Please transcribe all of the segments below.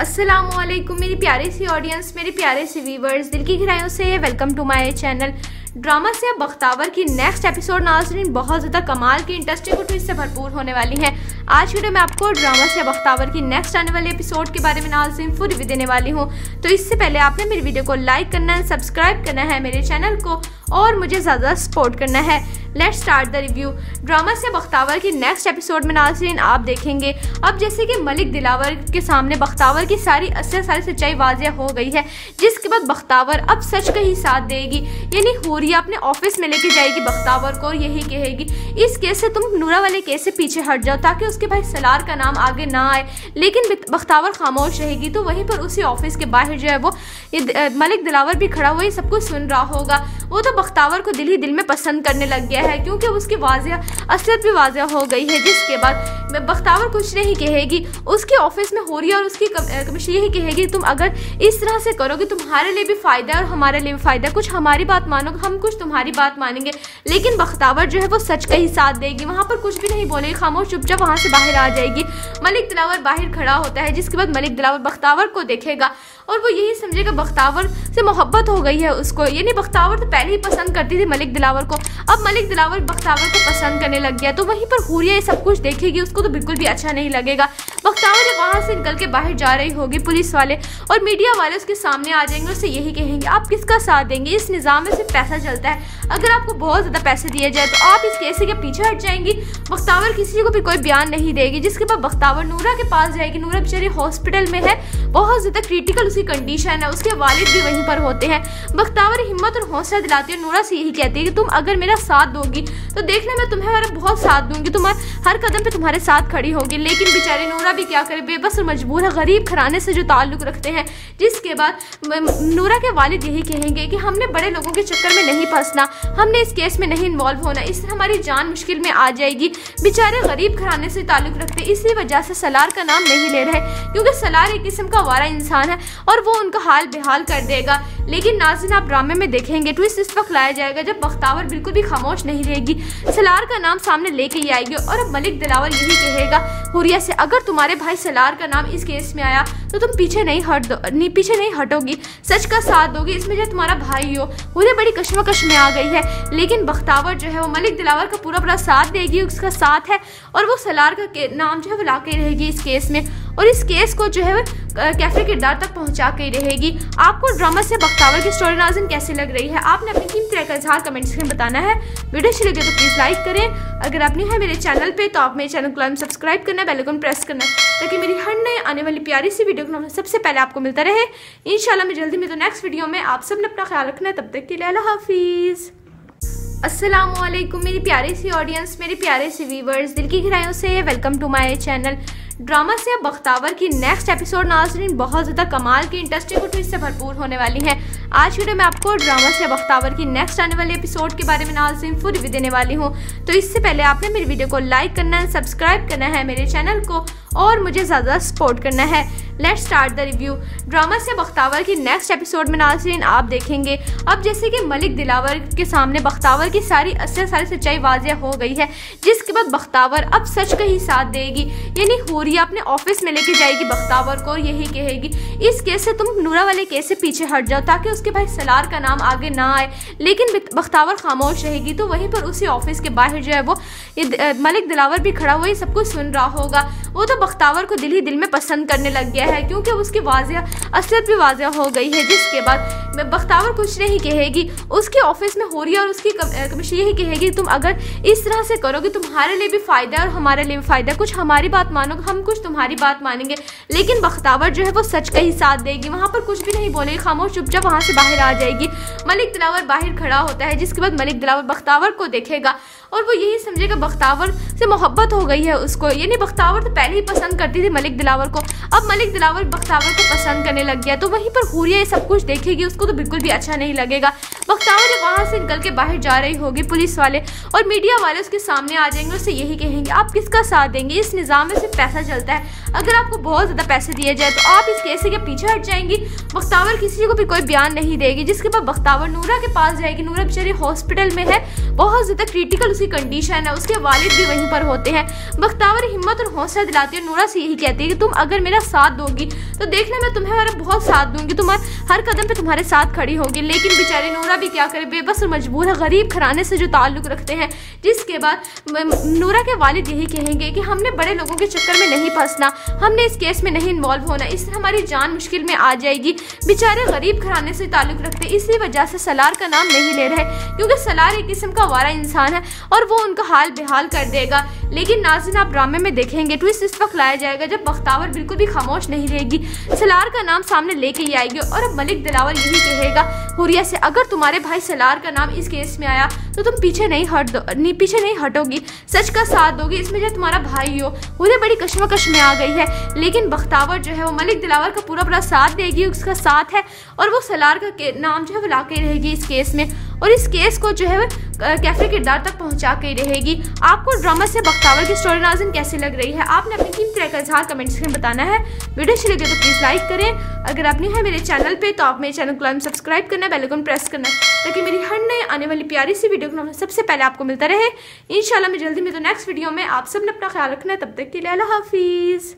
अस्सलामुअलैकुम मेरी प्यारी सी ऑडियंस, मेरे प्यारे से व्यूवर्स, दिल की गहराइयों से welcome to my channel. Drama से अब बख्तावर की नेक्स्ट एपिसोड नाज़रीन बहुत ज़्यादा कमाल की इंटरेस्टिंग और ट्विस्ट से भरपूर होने वाली है। आज वीडियो में आपको ड्रामा से बख्तावर की नेक्स्ट आने वाले एपिसोड के बारे में नाज़रीन फुल रिव्यू देने वाली हूँ। तो इससे पहले आपने मेरी वीडियो को लाइक करना है, सब्सक्राइब करना है मेरे चैनल को और मुझे ज़्यादा सपोर्ट करना है। Let's start the review. Drama से बख्तावर की नेक्स्ट एपिसोड में नाज़रीन आप देखेंगे अब जैसे कि मलिक दिलावर के सामने बख्तावर की सारी सच्चाई वाज़ेह हो गई है, जिसके बाद बख्तावर अब सच का ही साथ देगी। यानी हुरिया अपने ऑफिस में लेके जाएगी बख्तावर को और यही कहेगी इस केस से तुम नूरा वाले केस से पीछे हट जाओ ताकि उसके भाई सलार का नाम आगे ना आए। लेकिन बख्तावर खामोश रहेगी। तो वहीं पर उसी ऑफिस के बाहर जो है वो मलिक दिलावर भी खड़ा हुआ सब कुछ सुन रहा होगा। वो तो बख्तावर को दिल ही दिल में पसंद करने लग गया है क्योंकि उसकी असलियत भी वाज़ेह हो गई है। जिसके बाद बख्तावर कुछ नहीं कहेगी, उसके ऑफिस में हुरिया और उसकी कमिश्नर यही कहेगी तुम अगर इस तरह से करोगे तुम्हारे लिए भी फ़ायदा है और हमारे लिए भी फ़ायदा है, कुछ हमारी बात मानोगे हम कुछ तुम्हारी बात मानेंगे। लेकिन बख्तावर जो है वो सच का ही साथ देगी, वहाँ पर कुछ भी नहीं बोलेगी, खामोश चुपचाप वहाँ से बाहर आ जाएगी। मलिक दिलावर बाहर खड़ा होता है, जिसके बाद मलिक दिलावर बख्तावर को देखेगा और वो यही समझेगा बख्तावर से मोहब्बत हो गई है उसको। यानी बख्तावर तो पहले ही पसंद करती थी मलिक दिलावर को, अब मलिक दिलावर बख्तावर को पसंद करने लग गया। तो वहीं पर हुरिया ये सब कुछ देखेगी, उसको तो बिल्कुल भी अच्छा नहीं लगेगा। बख्तावर जब वहाँ से निकल के बाहर जा रही होगी, पुलिस वाले और मीडिया वाले उसके सामने आ जाएंगे, उससे यही कहेंगे आप किसका साथ देंगे, इस निज़ाम में सिर्फ पैसा चलता है, अगर आपको बहुत ज़्यादा पैसे दिए जाए तो आप इस केस के पीछे हट जाएंगी। बख्तावर किसी को भी कोई बयान नहीं देगी। जिसके बाद बख्तावर नूरा के पास जाएगी। नूरा बेचारी हॉस्पिटल में है, बहुत ज़्यादा क्रिटिकल उसकी कंडीशन है, उसके वालिद भी वहीं पर होते हैं। बख्तावर हिम्मत और हौसला दिलाती है, नूरा से यही कहती है कि तुम अगर मेरा साथ दोगी तो देखना मैं तुम्हें बहुत साथ दूंगी, तुम्हारे हर कदम पे तुम्हारे साथ खड़ी होगी। लेकिन बेचारी नूरा भी क्या करे, बेबस और मजबूर है, गरीब घराने से जो ताल्लुक़ रखते हैं। जिसके बाद नूरा के वालिद यही कहेंगे कि हमने बड़े लोगों के चक्कर में नहीं फंसना, हमने इस केस में नहीं इन्वॉल्व होना, इससे हमारी जान मुश्किल में आ जाएगी। बेचारे गरीब घराने से ताल्लुक़ रखते, इसी वजह से सलार का नाम नहीं ले रहे क्योंकि सलार एक किस्म का वारा इंसान है और वो उनका हाल बेहाल कर देगा। लेकिन नाज़रीन आप ड्रामे में देखेंगे ट्विस्ट इस वक्त लाया जाएगा जब बख्तावर बिल्कुल भी खामोश नहीं रहेगी, सलार का नाम सामने लेके ही आएगी और अब मलिक दिलावर यही कहेगा हुरिया से अगर तुम्हारे भाई सलार का नाम इस केस में आया तो तुम पीछे नहीं हटोगी, सच का साथ दोगी, इसमें जो तुम्हारा भाई हो। हुरिया बड़ी कश्मकश में आ गई है। लेकिन बख्तावर जो है वो मलिक दिलावर का पूरा साथ देगी, उसका साथ है और वो सलार का नाम जो है वो ला के रहेगी इस केस में और इस केस को जो है कैफे किरदार तक पहुंचा के रहेगी। आपको ड्रामा से बख्तावर की स्टोरी नाज़रीन कैसी लग रही है, आपने अपनी कीमती राय का इज़हार कमेंट सेक्शन में बताना है। वीडियो अच्छी लगे तो प्लीज़ लाइक करें, अगर आप नहीं है मेरे चैनल पे तो आप मेरे चैनल को सब्सक्राइब करना, बेल आइकन प्रेस करना ताकि मेरी हर नई आने वाली प्यारी सी वीडियो सबसे पहले आपको मिलता रहे। इंशाल्लाह मैं जल्दी मिलूँ नेक्स्ट वीडियो में। आप सब ने अपना ख्याल रखना है, तब तक के लिए अल्लाह हाफिज़। अस्सलामुअलैकुम मेरी प्यारी सी ऑडियंस, मेरे प्यारे से व्यूवर्स, दिल की गहराइयों से welcome to my channel. Drama से अब बख्तावर की नेक्स्ट एपिसोड नाज़रीन बहुत ज़्यादा कमाल की इंटरेस्टिंग और ट्विस्ट से भरपूर होने वाली है। आज वीडियो में आपको ड्रामा से बख्तावर की नेक्स्ट आने वाले एपिसोड के बारे में नाज़रीन फुल रिव्यू देने वाली हूँ। तो इससे पहले आपने मेरी वीडियो को लाइक करना है, सब्सक्राइब करना है मेरे चैनल को और मुझे ज़्यादा सपोर्ट करना है। Let's start the review. Drama से बख्तावर की नेक्स्ट एपिसोड में नाज़रीन आप देखेंगे अब जैसे कि मलिक दिलावर के सामने बख्तावर की सारी सच्चाई वाज़ेह हो गई है, जिसके बाद बख्तावर अब सच का ही साथ देगी। यानी हुरिया अपने ऑफिस में लेके जाएगी बख्तावर को और यही कहेगी इस केस से तुम नूरा वाले केस से पीछे हट जाओ ताकि उसके भाई सलार का नाम आगे ना आए। लेकिन बख्तावर खामोश रहेगी। तो वहीं पर उसी ऑफिस के बाहर जो है वो मलिक दिलावर भी खड़ा हुआ सब कुछ सुन रहा होगा। वो तो बख्तावर को दिल ही दिल में पसंद करने लग गया है क्योंकि उसकी असलियत भी वाज़ेह हो गई है। जिसके बाद बख्तावर कुछ नहीं कहेगी, उसके ऑफिस में हुरिया और उसकी कमिश्नर यही कहेगी तुम अगर इस तरह से करोगे तुम्हारे लिए भी फ़ायदा है और हमारे लिए भी फ़ायदा है, कुछ हमारी बात मानोगे हम कुछ तुम्हारी बात मानेंगे। लेकिन बख्तावर जो है वो सच का ही साथ देगी, वहाँ पर कुछ भी नहीं बोलेगी, खामोश चुपचाप वहाँ से बाहर आ जाएगी। मलिक दिलावर बाहर खड़ा होता है, जिसके बाद मलिक दिलावर बख्तावर को देखेगा और वो यही समझेगा बख्तावर से मोहब्बत हो गई है उसको। यानी बख्तावर तो पहले ही पसंद करती थी मलिक दिलावर को, अब मलिक दिलावर बख्तावर को पसंद करने लग गया। तो वहीं पर हुरिया ये सब कुछ देखेगी, उसको तो बिल्कुल भी अच्छा नहीं लगेगा। बख्तावर जब वहाँ से निकल के बाहर जा रही होगी, पुलिस वाले और मीडिया वाले उसके सामने आ जाएंगे, उससे यही कहेंगे आप किसका साथ देंगे, इस निज़ाम में सिर्फ पैसा चलता है, अगर आपको बहुत ज़्यादा पैसे दिए जाए तो आप इस केस के पीछे हट जाएंगी। बख्तावर किसी को भी कोई बयान नहीं देगी, जिसके बाद बख्तावर नूरा के पास जाएगी। नूरा बेचारी हॉस्पिटल में है, बहुत ज़्यादा क्रिटिकल उसकी कंडीशन है, उसके वालिद भी वहीं पर होते हैं। बख्तावर हिम्मत और हौसला दिलाती है, नूरा से यही कहती है कि तुम अगर मेरा साथ दोगी तो देखना मैं तुम्हें हमारा बहुत साथ दूंगी, तुम्हारे हर कदम पे तुम्हारे साथ खड़ी होगी। लेकिन बेचारी नूरा भी क्या करे, बेबस और मजबूर है, गरीब घराने से जो ताल्लुक रखते हैं। जिसके बाद नूरा के वालिद यही कहेंगे कि हमने बड़े लोगों के चक्कर में नहीं फंसना, हमने इस केस में नहीं इन्वॉल्व होना, इससे हमारी जान मुश्किल में आ जाएगी। बेचारे गरीब घराने से ताल्लुक रखते, इसी वजह से सलार का नाम नहीं ले रहे, क्योंकि सलार एक किस्म का वारा इंसान है और वो उनका हाल बेहाल कर देगा। लेकिन नाज़रीन, आप ड्रामे में देखेंगे ट्विस्ट इस वक्त लाया जाएगा जब बख्तावर बिल्कुल भी खामोश नहीं रहेगी, सलार का नाम सामने लेके ही आएगी। और अब मलिक दिलावर यही कहेगा हुरिया से, अगर तुम्हारे भाई सलार का नाम इस केस में आया तो तुम पीछे नहीं हटोगी, सच का साथ दोगी, इसमें जो तुम्हारा भाई हो। हुरिया बड़ी कश्मकश में आ गई है, लेकिन बख्तावर जो है वो मलिक दिलावर का पूरा साथ देगी, उसका साथ है और वो सलार का नाम जो है वो ला के रहेगी इस केस में, और इस केस को जो है कैफे किरदार तक पहुंचा के रहेगी। आपको ड्रामा से बख्तावर की स्टोरी नाज़रीन कैसी लग रही है, आपने अपनी कीमती राय का इज़हार कमेंट्स में बताना है। वीडियो अच्छी लगे तो प्लीज़ लाइक करें, अगर आप न्यू है मेरे चैनल पे तो आप मेरे चैनल को सब्सक्राइब करना, बेल आइकन प्रेस करना, ताकि मेरी हर नई आने वाली प्यारी सी वीडियो को सबसे पहले आपको मिलता रहे। इंशाल्लाह मैं जल्दी में तो नेक्स्ट वीडियो में। आप सब ने अपना ख्याल रखना है, तब तक के लिए अल्लाह हाफिज़।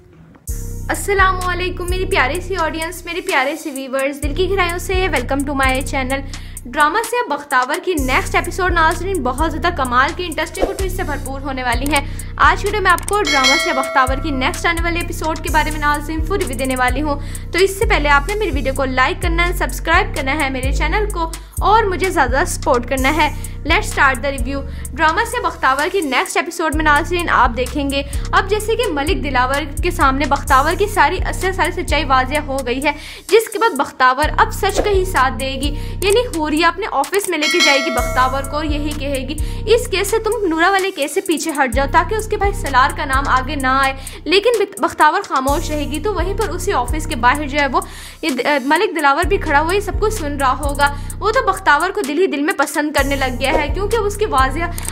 अस्सलामुअलैकुम मेरी प्यारी सी ऑडियंस, मेरे प्यारे से व्यूवर्स, दिल की गहराइयों से welcome to my channel. Drama से अब बख्तावर की नेक्स्ट एपिसोड नाज़रीन बहुत ज़्यादा कमाल की इंटरेस्टिंग और ट्विस्ट से भरपूर होने वाली है। आज वीडियो में आपको ड्रामा से बख्तावर की नेक्स्ट आने वाले एपिसोड के बारे में नाज़रीन फुल रिव्यू देने वाली हूँ। तो इससे पहले आपने मेरी वीडियो को लाइक करना है, सब्सक्राइब करना है मेरे चैनल को और मुझे ज़्यादा सपोर्ट करना है। Let's start the review. Drama से बख्तावर की नेक्स्ट एपिसोड में नाज़रीन आप देखेंगे अब जैसे कि मलिक दिलावर के सामने बख्तावर की सारी सच्चाई वाज़ेह हो गई है, जिसके बाद बख्तावर अब सच का ही साथ देगी। यानी हुरिया अपने ऑफिस में लेके जाएगी बख्तावर को, यही कहेगी इस केस से तुम नूरा वाले केस से पीछे हट जाओ ताकि उसके भाई सलार का नाम आगे ना आए। लेकिन बख्तावर खामोश रहेगी, तो वहीं पर उसी ऑफिस के बाहर जो है वो मलिक दिलावर भी खड़ा हुआ सब कुछ सुन रहा होगा। वो तो बख्तावर को दिल ही दिल में पसंद करने लग गया है, क्योंकि उसकी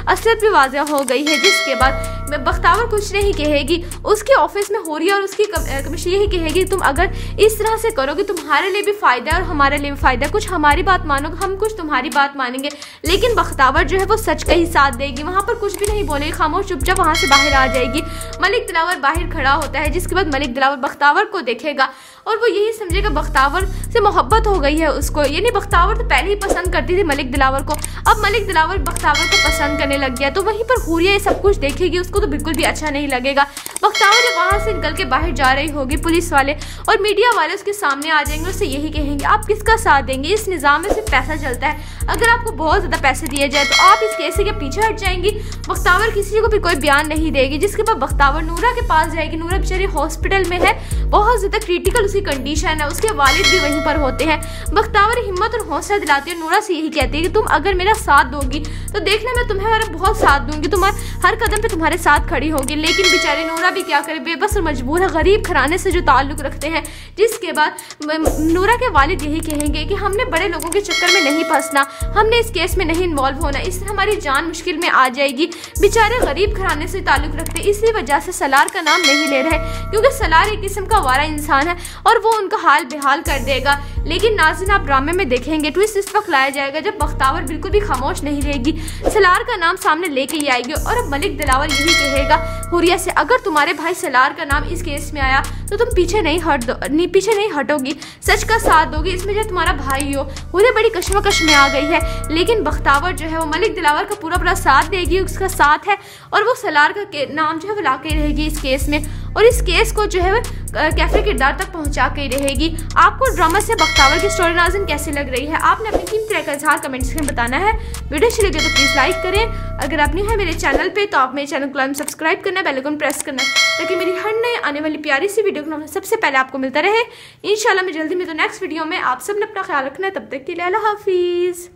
असलियत भी वाज़ेह हो गई है। जिसके बाद बख्तावर कुछ नहीं कहेगी, उसके ऑफिस में हुरिया और उसकी कमिश्नर यही कहेगी तुम अगर इस तरह से करोगे तुम्हारे लिए भी फ़ायदा है और हमारे लिए भी फ़ायदा है, कुछ हमारी बात मानोगे हम कुछ तुम्हारी बात मानेंगे। लेकिन बख्तावर जो है वो सच का ही साथ देगी, वहाँ पर कुछ भी नहीं बोलेगी, खामोश चुपचाप वहाँ से बाहर आ जाएगी। मलिक दिलावर बाहर खड़ा होता है, जिसके बाद मलिक दिलावर बख्तावर को देखेगा और वो यही समझेगा बख्तावर से मोहब्बत हो गई है उसको। यानी बख्तावर तो पहले ही पसंद करती थी मलिक दिलावर को, अब मलिक दिलावर बख्तावर को पसंद करने लग गया। तो वहीं पर हुरिया ये सब कुछ देखेगी, उसको तो बिल्कुल भी अच्छा नहीं लगेगा। बख्तावर जब वहाँ से निकल के बाहर जा रही होगी, पुलिस वाले और मीडिया वाले उसके सामने आ जाएंगे, उससे यही कहेंगे आप किसका साथ देंगे, इस निज़ाम में सिर्फ पैसा चलता है, अगर आपको बहुत ज़्यादा पैसे दिए जाए तो आप इस केस के पीछे हट जाएंगी। बख्तावर किसी को भी कोई बयान नहीं देगी, जिसके बाद बख्तावर नूरा के पास जाएगी। नूरा बेचारी हॉस्पिटल में है, बहुत ज़्यादा क्रिटिकल उसकी कंडीशन है, उसके वालिद भी वहीं पर होते हैं। बख्तावर हिम्मत और हौसला दिलाती है, नूरा से यही कहती है कि तुम अगर मेरा साथ दोगी तो देखना मैं तुम्हें हमारा बहुत साथ दूंगी, तुम्हारे हर कदम पे तुम्हारे साथ खड़ी होगी। लेकिन बेचारी नूरा भी क्या करे, बेबस और मजबूर है, गरीब घराने से जो ताल्लुक रखते हैं। जिसके बाद नूरा के वालिद यही कहेंगे कि हमने बड़े लोगों के चक्कर में नहीं फंसना, हमने इस केस में नहीं इन्वॉल्व होना, इससे हमारी जान मुश्किल में आ जाएगी। बेचारे गरीब घराने से ताल्लुक रखते, इसी वजह से सलार का नाम नहीं ले रहे, क्योंकि सलार एक किस्म का वारा इंसान है और वो उनका हाल बेहाल कर देगा। लेकिन नाज़रीन, आप ड्रामे में देखेंगे ट्विस्ट इस वक्त लाया जाएगा जब बख्तावर बिल्कुल भी खामोश नहीं रहेगी, सलार का नाम सामने लेके ही आएगी। और अब मलिक दिलावर यही कहेगा हुरिया से, अगर तुम्हारे भाई सलार का नाम इस केस में आया तो तुम पीछे नहीं हटोगी, सच का साथ दोगी, इसमें जो तुम्हारा भाई हो। हुरिया बड़ी कश्मकश में आ गई है, लेकिन बख्तावर जो है वो मलिक दिलावर का पूरा साथ देगी, उसका साथ है और वो सलार का नाम जो है वो ला के रहेगी इस केस में, और इस केस को जो है कैफे किरदार तक पहुंचा के रहेगी। आपको ड्रामा से बख्तावर की स्टोरी नाज़रीन कैसी लग रही है, आपने अपनी कीमती राय का इज़हार कमेंट्स में बताना है। वीडियो अच्छी लगे तो प्लीज़ लाइक करें, अगर आप न्यू है मेरे चैनल पे तो आप मेरे चैनल को सब्सक्राइब करना, बेल आइकन प्रेस करना, ताकि मेरी हर नई आने वाली प्यारी सी वीडियो को सबसे पहले आपको मिलता रहे। इंशाल्लाह मैं जल्दी में तो नेक्स्ट वीडियो में। आप सब ने अपना ख्याल रखना है, तब तक के लिए अल्लाह हाफिज़।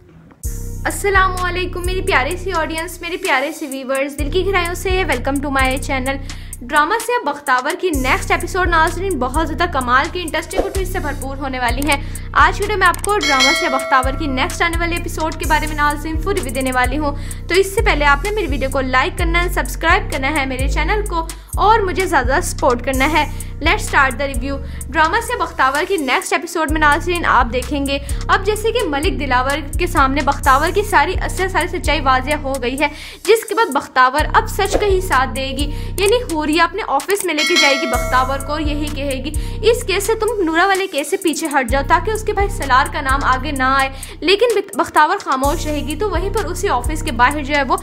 अस्सलामुअलैकुम मेरी प्यारी सी ऑडियंस, मेरे प्यारे से व्यूवर्स, दिल की गहराइयों से welcome to my channel. Drama से अब बख्तावर की नेक्स्ट एपिसोड नाज़रीन बहुत ज़्यादा कमाल की इंटरेस्टिंग और ट्विस्ट से भरपूर होने वाली है। आज वीडियो में आपको ड्रामा से बख्तावर की नेक्स्ट आने वाले एपिसोड के बारे में नाज़रीन फुल रिव्यू देने वाली हूँ। तो इससे पहले आपने मेरी वीडियो को लाइक करना है, सब्सक्राइब करना है मेरे चैनल को और मुझे ज़्यादा सपोर्ट करना है। Let's start the review. Drama से बख्तावर की नेक्स्ट एपिसोड में नाज़रीन आप देखेंगे अब जैसे कि मलिक दिलावर के सामने बख्तावर की सारी सच्चाई वाज़ेह हो गई है, जिसके बाद बख्तावर अब सच का ही साथ देगी। यानी हुरिया अपने ऑफिस में लेके जाएगी बख्तावर को और यही कहेगी इस केस से तुम नूरा वाले केस से पीछे हट जाओ ताकि उसके भाई सलार का नाम आगे ना आए। लेकिन बख्तावर खामोश रहेगी। तो वहीं पर उसी ऑफिस के बाहर जो है वो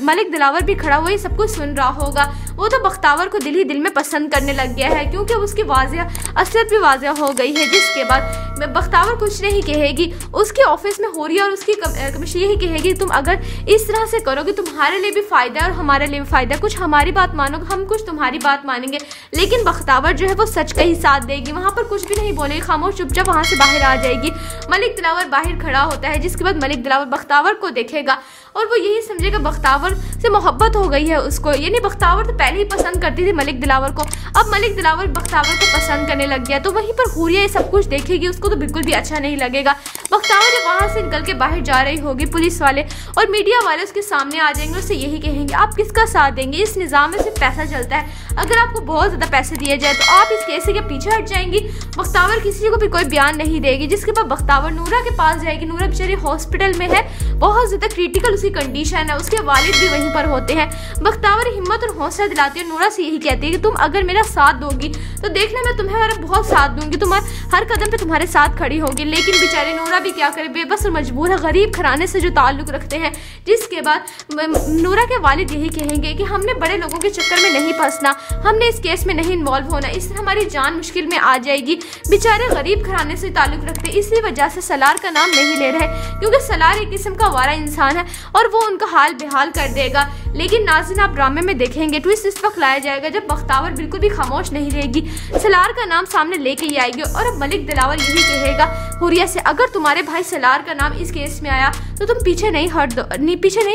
मलिक दिलावर भी खड़ा हुआ सब कुछ सुन रहा होगा। वो तो बख्तावर को दिल ही दिल में पसंद करने लग गया है क्योंकि उसकी असलियत भी वाज़ेह हो गई है। जिसके बाद बख्तावर कुछ नहीं कहेगी, उसके ऑफिस में हुरिया और उसकी कमिश्नर यही कहेगी तुम अगर इस तरह से करोगे तुम्हारे लिए भी फ़ायदा है और हमारे लिए भी फ़ायदा है, कुछ हमारी बात मानोगे हम कुछ तुम्हारी बात मानेंगे। लेकिन बख्तावर जो है वो सच का ही साथ देगी, वहाँ पर कुछ भी नहीं बोलेगी, खामोश चुपचाप वहाँ से बाहर आ जाएगी। मलिक दिलावर बाहर खड़ा होता है, जिसके बाद मलिक दिलावर बख्तावर को देखेगा और वो यही समझेगा बख्तावर से मोहब्बत हो गई है उसको। यानी बख्तावर तो पहले ही पसंद करती थी मलिक दिलावर को, अब मलिक दिलावर बख्तावर को पसंद करने लग गया। तो वहीं पर हुरिया ये सब कुछ देखेगी, उसको तो बिल्कुल भी अच्छा नहीं लगेगा। बख्तावर जब वहाँ से निकल के बाहर जा रही होगी, पुलिस वाले और मीडिया वाले उसके सामने आ जाएंगे, उससे यही कहेंगे आप किसका साथ देंगे, इस निज़ाम में सिर्फ पैसा चलता है, अगर आपको बहुत ज़्यादा पैसे दिए जाए तो आप इस केस के पीछे हट जाएंगी। बख्तावर किसी को भी कोई बयान नहीं देगी। जिसके बाद बख्तावर नूरा के पास जाएगी। नूरा बेचारी हॉस्पिटल में है, बहुत ज़्यादा क्रिटिकल उसकी कंडीशन है, उसके वालिद भी वहीं पर होते हैं। बख्तावर हिम्मत और हौसला दिलाती है, नूरा से यही कहती है कि तुम अगर मेरा साथ दोगी तो देखना मैं तुम्हें बहुत साथ दूंगी, तुम्हारे हर कदम पे तुम्हारे साथ खड़ी होगी। लेकिन बेचारी नूरा भी क्या करे, बेबस और मजबूर है, गरीब घराने से जो ताल्लुक़ रखते हैं। जिसके बाद नूरा के वालिद यही कहेंगे कि हमने बड़े लोगों के चक्कर में नहीं फंसना, हमने इस केस में नहीं इन्वॉल्व होना, इससे हमारी जान मुश्किल में आ जाएगी। बेचारे गरीब घराने से ताल्लुक़ रखते हैं, इसी वजह से सलार का नाम नहीं ले रहे क्योंकि सलार एक किस्म का वारा इंसान है और वो उनका हाल बेहाल कर देगा। लेकिन नाज़रीन आप ड्रामे में देखेंगे ट्विस्ट इस वक्त लाया जाएगा जब बख्तावर बिल्कुल भी खामोश नहीं रहेगी, सलार का नाम सामने लेके ही आएगी और अब मलिक दिलावर यही कहेगा हुरिया से अगर तुम्हारे भाई सलार का नाम इस केस में आया तो तुम पीछे नहीं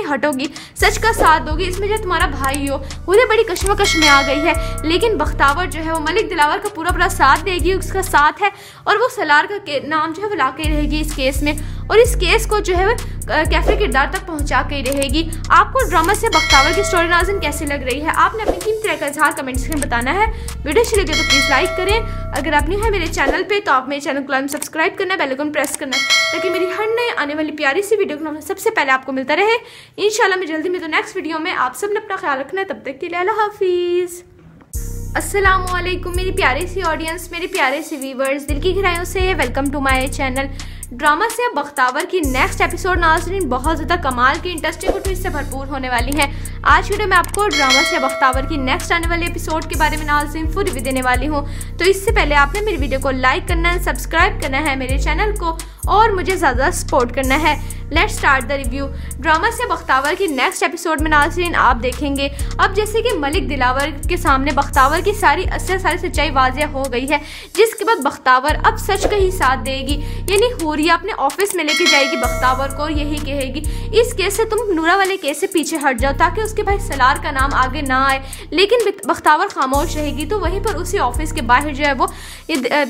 हटोगी, सच का साथ दोगी, इसमें जो तुम्हारा भाई हो। हुरिया बड़ी कश्मकश में आ गई है। लेकिन बख्तावर जो है वो मलिक दिलावर का पूरा साथ देगी, उसका साथ है और वो सलार का नाम जो है वो ला के रहेगी इस केस में और इस केस को जो है कैफे किरदार तक पहुंचा के रहेगी। आपको ड्रामा से बख्तावर की स्टोरी नाज़रीन कैसी लग रही है, आपने अपनी कीमती राय का इज़हार कमेंट्स में बताना है। वीडियो अच्छी लगे तो प्लीज़ लाइक करें, अगर आप न्यू है मेरे चैनल पे तो आप मेरे चैनल को सब्सक्राइब करना, बेल आइकन प्रेस करना ताकि मेरी हर नई आने वाली प्यारी सी वीडियो को सबसे पहले आपको मिलता रहे। इंशाल्लाह मैं जल्दी में तो नेक्स्ट वीडियो में। आप सब ने अपना ख्याल रखना है, तब तक के लिए अल्लाह हाफिज़। अस्सलामुअलैकुम मेरी प्यारी सी ऑडियंस, मेरे प्यारे से व्यूवर्स, दिल की गहराइयों से welcome to my channel. Drama से अब बख्तावर की नेक्स्ट एपिसोड नाज़रीन बहुत ज़्यादा कमाल की इंटरेस्टिंग और ट्विस्ट से भरपूर होने वाली है। आज वीडियो में आपको ड्रामा से बख्तावर की नेक्स्ट आने वाले एपिसोड के बारे में नाज़रीन फुल रिव्यू देने वाली हूँ। तो इससे पहले आपने मेरी वीडियो को लाइक करना है, सब्सक्राइब करना है मेरे चैनल को और मुझे ज़्यादा सपोर्ट करना है। Let's start the review. Drama से बख्तावर की नेक्स्ट एपिसोड में नाज़रीन आप देखेंगे अब जैसे कि मलिक दिलावर के सामने बख्तावर की सारी सच्चाई वाज़ेह हो गई है, जिसके बाद बख्तावर अब सच का ही साथ देगी। यानी हुरिया अपने ऑफिस में लेके जाएगी बख्तावर को और यही कहेगी इस केस से तुम नूरा वाले केस से पीछे हट जाओ ताकि उसके भाई सलार का नाम आगे ना आए। लेकिन बख्तावर खामोश रहेगी। तो वहीं पर उसी ऑफिस के बाहर जो है वो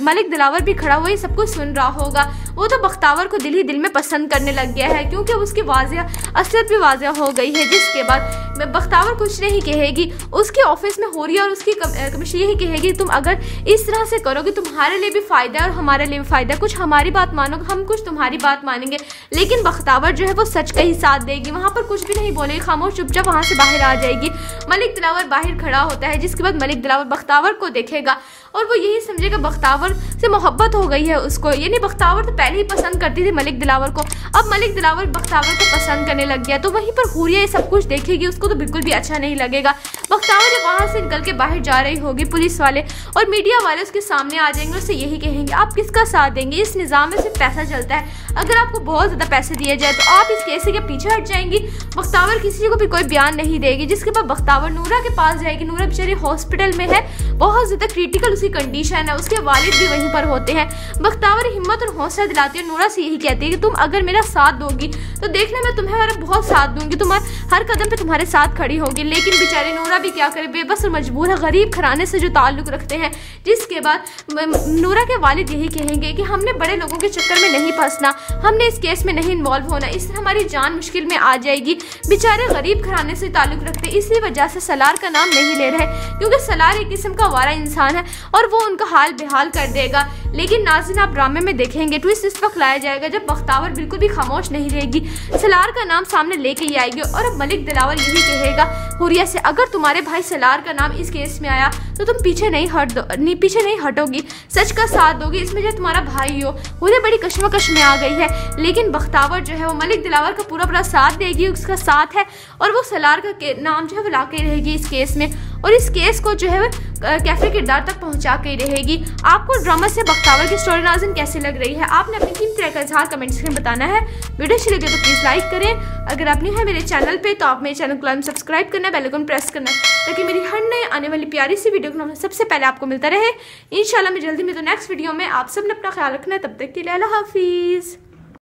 मलिक दिलावर भी खड़ा हुआ सब कुछ सुन रहा होगा। वो तो बख्तावर को दिल ही दिल में पसंद करने लग गया है क्योंकि उसकी असलियत भी वाज़ेह हो गई है। जिसके बाद बख्तावर कुछ नहीं कहेगी, उसके ऑफिस में हुरिया और उसकी कमिश्नर यही कहेगी तुम अगर इस तरह से करोगे तुम्हारे लिए भी फ़ायदा है और हमारे लिए भी फ़ायदा है, कुछ हमारी बात मानोगे हम कुछ तुम्हारी बात मानेंगे। लेकिन बख्तावर जो है वो सच का ही साथ देगी, वहाँ पर कुछ भी नहीं बोलेगी, खामोश चुपचाप वहाँ से बाहर आ जाएगी। मलिक दिलावर बाहर खड़ा होता है, जिसके बाद मलिक दिलावर बख्तावर को देखेगा और वो यही समझेगा बख्तावर से मोहब्बत हो गई है उसको। यानी बख्तावर तो पहले ही पसंद करती थी मलिक दिलावर को, अब मलिक दिलावर बख्तावर को पसंद करने लग गया। तो वहीं पर हुरिया ये सब कुछ देखेगी, उसको तो बिल्कुल भी अच्छा नहीं लगेगा। बख्तावर जब वहाँ से निकल के बाहर जा रही होगी, पुलिस वाले और मीडिया वाले उसके सामने आ जाएंगे, उससे यही कहेंगे आप किसका साथ देंगे, इस निज़ाम में सिर्फ पैसा चलता है, अगर आपको बहुत ज़्यादा पैसे दिए जाए तो आप इस केस के पीछे हट जाएंगी। बख्तावर किसी को भी कोई बयान नहीं देगी। जिसके बाद बख्तावर नूरा के पास जाएगी। नूरा बेचारी हॉस्पिटल में है, बहुत ज़्यादा क्रिटिकल उसकी कंडीशन है, उसके वालिद भी वहीं पर होते हैं। बख्तावर हिम्मत और हौसला दिलाती है, नूरा से यही कहती है कि तुम अगर मेरा साथ दोगी तो देखना मैं तुम्हारा बहुत साथ दूंगी, तुम्हारे हर कदम पे तुम्हारे साथ खड़ी होगी। लेकिन बेचारी नूरा भी क्या करे, बेबस और मजबूर है, गरीब घराने से जो ताल्लुक रखते हैं। जिसके बाद नूरा के वालिद यही कहेंगे कि हमने बड़े लोगों के चक्कर में नहीं फंसना, हमने इस केस में नहीं इन्वॉल्व होना, इससे हमारी जान मुश्किल में आ जाएगी। बेचारे गरीब घराने से ताल्लुक रखते हैं, इसी वजह से सलार का नाम नहीं ले रहे, क्योंकि सलार एक किस्म का वारा इंसान है और वो उनका हाल बेहाल कर देगा। लेकिन नाज़रीन, आप ड्रामे में देखेंगे ट्विस्ट इस वक्त लाया जाएगा जब बख्तावर बिल्कुल भी खामोश नहीं रहेगी, सलार का नाम सामने लेके ही आएगी और अब मलिक दिलावर यही कहेगा हुरिया से, अगर तुम्हारे भाई सलार का नाम इस केस में आया तो तुम पीछे नहीं हटोगी, सच का साथ दोगी, इसमें जो तुम्हारा भाई हो। हुरिया बड़ी कश्मकश में आ गई है, लेकिन बख्तावर जो है वो मलिक दिलावर का पूरा साथ देगी, उसका साथ है और वो सलार का नाम जो है वो ला के रहेगी इस केस में, और इस केस को जो है कैफे किरदार तक पहुंचा के रहेगी। आपको ड्रामा से बख्तावर की स्टोरी नाज़रीन कैसी लग रही है, आपने अपनी कीमती राय का इज़हार कमेंट्स में बताना है। वीडियो अच्छी लगे तो प्लीज़ लाइक करें, अगर आप न्यू है मेरे चैनल पे तो आप मेरे चैनल को सब्सक्राइब करना, बेल आइकन प्रेस करना, ताकि मेरी हर नए आने वाली प्यारी सी वीडियो को सबसे पहले आपको मिलता रहे। इंशाल्लाह मैं जल्दी में तो नेक्स्ट वीडियो में। आप सब ने अपना ख्याल रखना है, तब तक के लिए अल्लाह हाफिज़।